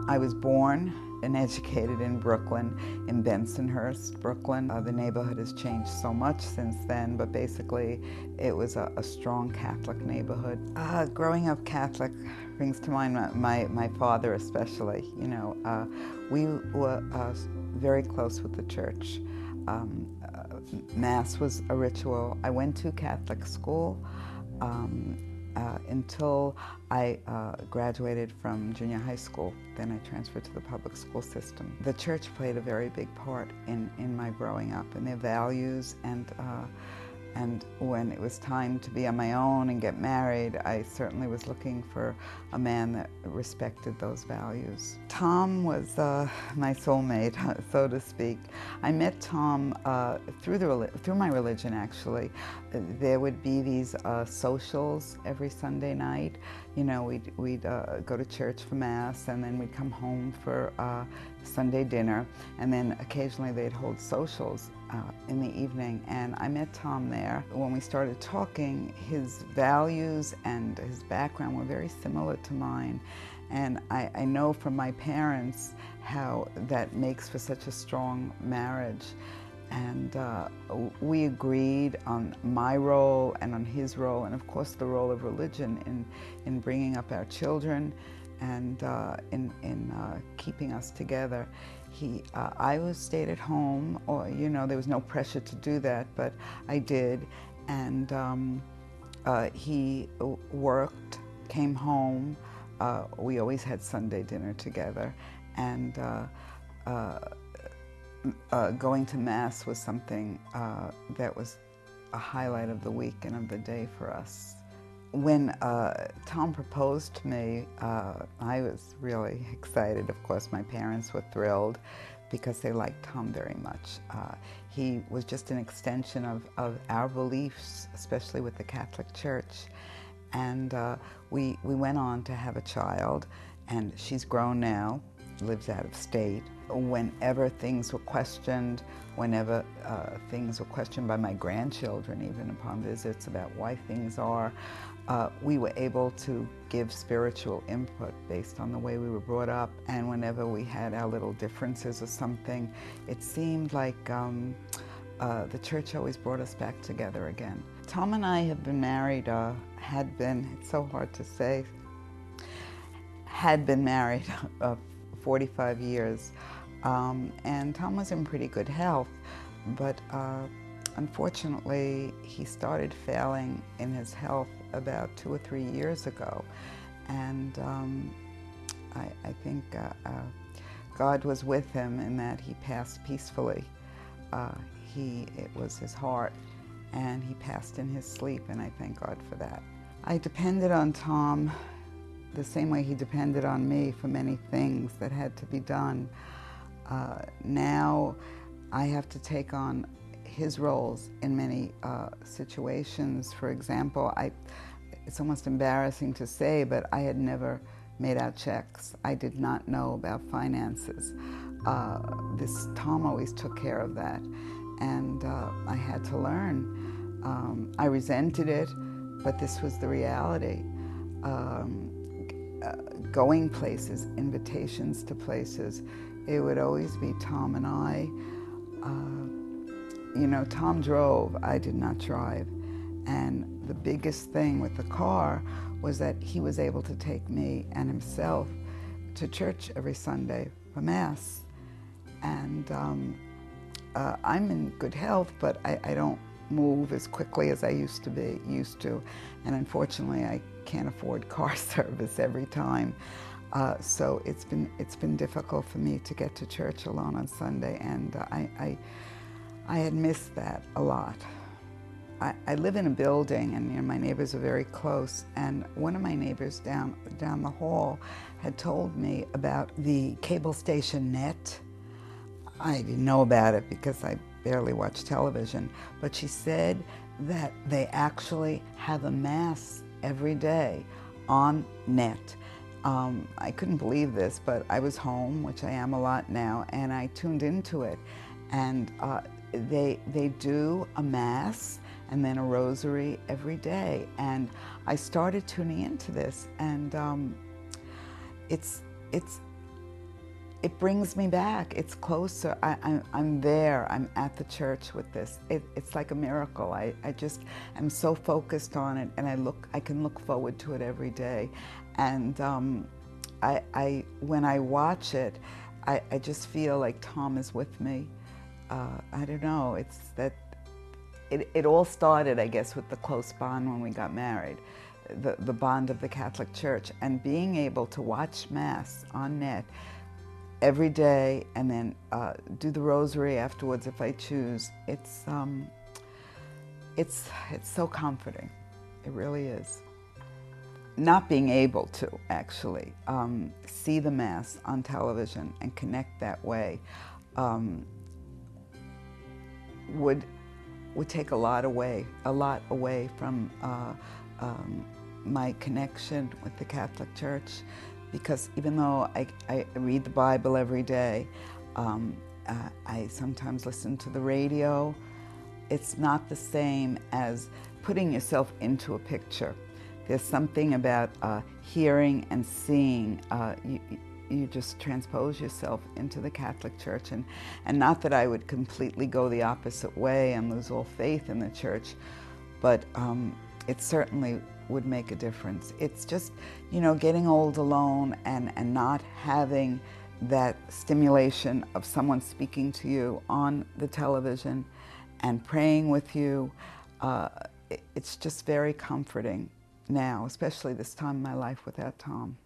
I was born and educated in Brooklyn, in Bensonhurst, Brooklyn. The neighborhood has changed so much since then, but basically it was a strong Catholic neighborhood. Growing up Catholic brings to mind my father especially. You know, we were very close with the church. Mass was a ritual. I went to Catholic school until I graduated from junior high school. Then I transferred to the public school system. The church played a very big part in my growing up, and their values, and when it was time to be on my own and get married, I certainly was looking for a man that respected those values. Tom was my soulmate, so to speak. I met Tom through my religion, actually. There would be these socials every Sunday night. You know, we'd go to church for Mass, and then we'd come home for Sunday dinner, and then occasionally they'd hold socials in the evening, and I met Tom there. When we started talking, his values and his background were very similar to mine, and I know from my parents how that makes for such a strong marriage. And we agreed on my role and on his role, and of course the role of religion in bringing up our children and in keeping us together. I stayed at home, or you know, there was no pressure to do that, but I did. And he worked, came home. We always had Sunday dinner together, and going to Mass was something that was a highlight of the week and of the day for us. When Tom proposed to me, I was really excited. Of course, my parents were thrilled because they liked Tom very much. He was just an extension of our beliefs, especially with the Catholic Church. And we went on to have a child, and she's grown now, lives out of state. Whenever things were questioned, whenever things were questioned by my grandchildren, even upon visits about why things are, we were able to give spiritual input based on the way we were brought up. And whenever we had our little differences or something, it seemed like the church always brought us back together again. Tom and I have been married, had been, it's so hard to say, had been married 45 years. And Tom was in pretty good health, but unfortunately he started failing in his health about 2 or 3 years ago. And I think God was with him in that he passed peacefully. It was his heart, and he passed in his sleep, and I thank God for that. I depended on Tom the same way he depended on me for many things that had to be done. Now I have to take on his roles in many situations. For example, it's almost embarrassing to say, but I had never made out checks. I did not know about finances. Tom always took care of that, and I had to learn. I resented it, but this was the reality. Going places, invitations to places, it would always be Tom and I. You know, Tom drove, I did not drive. And the biggest thing with the car was that he was able to take me and himself to church every Sunday for Mass. And I'm in good health, but I don't move as quickly as I used to. And unfortunately, I can't afford car service every time. So it's been difficult for me to get to church alone on Sunday, and I had missed that a lot. I live in a building, and you know, my neighbors are very close, and one of my neighbors down the hall had told me about the cable station Net. I didn't know about it because I barely watch television, but she said that they actually have a Mass every day on Net. I couldn't believe this, but I was home, which I am a lot now, and I tuned into it. And they do a Mass and then a rosary every day. And I started tuning into this, and it's it brings me back. It's closer. I'm there. I'm at the church with this. It's like a miracle. I just am so focused on it, and I can look forward to it every day. And when I watch it, I just feel like Tom is with me. I don't know. It's that it all started, I guess, with the close bond when we got married, the bond of the Catholic Church, and being able to watch Mass on net every day, and then do the rosary afterwards if I choose. It's so comforting. It really is. Not being able to actually see the Mass on television and connect that way would take a lot away from my connection with the Catholic Church. Because even though I read the Bible every day, I sometimes listen to the radio, it's not the same as putting yourself into a picture. There's something about hearing and seeing. You just transpose yourself into the Catholic Church. And not that I would completely go the opposite way and lose all faith in the Church, but it certainly would make a difference. It's just, getting old alone and not having that stimulation of someone speaking to you on the television and praying with you. It's just very comforting now, especially this time in my life without Tom.